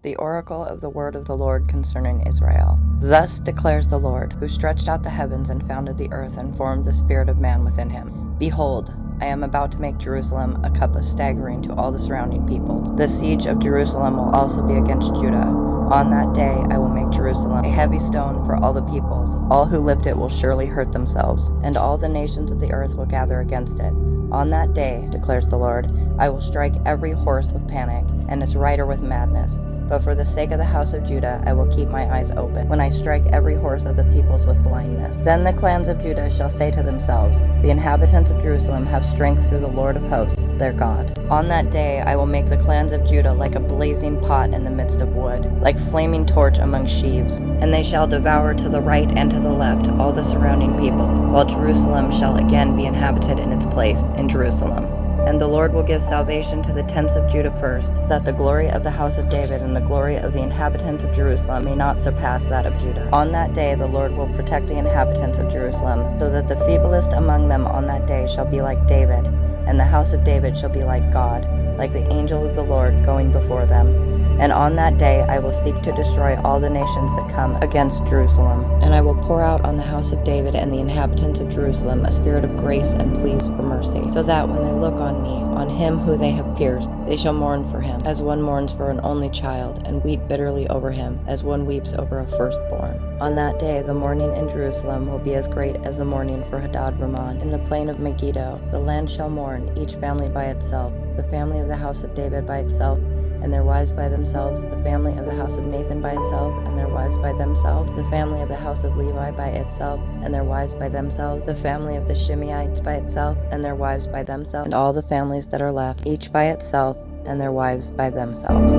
The oracle of the word of the Lord concerning Israel. Thus declares the Lord, who stretched out the heavens and founded the earth and formed the spirit of man within him. Behold, I am about to make Jerusalem a cup of staggering to all the surrounding peoples. The siege of Jerusalem will also be against Judah. On that day I will make Jerusalem a heavy stone for all the peoples. All who lift it will surely hurt themselves, and all the nations of the earth will gather against it. On that day, declares the Lord, I will strike every horse with panic, and its rider with madness. But for the sake of the house of Judah, I will keep my eyes open, when I strike every horse of the peoples with blindness. Then the clans of Judah shall say to themselves, the inhabitants of Jerusalem have strength through the Lord of hosts, their God. On that day I will make the clans of Judah like a blazing pot in the midst of wood, like flaming torch among sheaves. And they shall devour to the right and to the left all the surrounding peoples, while Jerusalem shall again be inhabited in its place in Jerusalem. And the Lord will give salvation to the tents of Judah first, that the glory of the house of David and the glory of the inhabitants of Jerusalem may not surpass that of Judah. On that day the Lord will protect the inhabitants of Jerusalem, so that the feeblest among them on that day shall be like David, and the house of David shall be like God, like the angel of the Lord going before them. And on that day I will seek to destroy all the nations that come against Jerusalem. And I will pour out on the house of David and the inhabitants of Jerusalem a spirit of grace and pleas for mercy, so that when they look on me, on him who they have pierced, they shall mourn for him, as one mourns for an only child, and weep bitterly over him, as one weeps over a firstborn. On that day the mourning in Jerusalem will be as great as the mourning for Hadad-Rimmon in the plain of Megiddo. The land shall mourn, each family by itself, the family of the house of David by itself, and their wives by themselves, the family of the house of Nathan by itself, and their wives by themselves, the family of the house of Levi by itself, and their wives by themselves, the family of the Shimeites by itself, and their wives by themselves, and all the families that are left, each by itself, and their wives by themselves.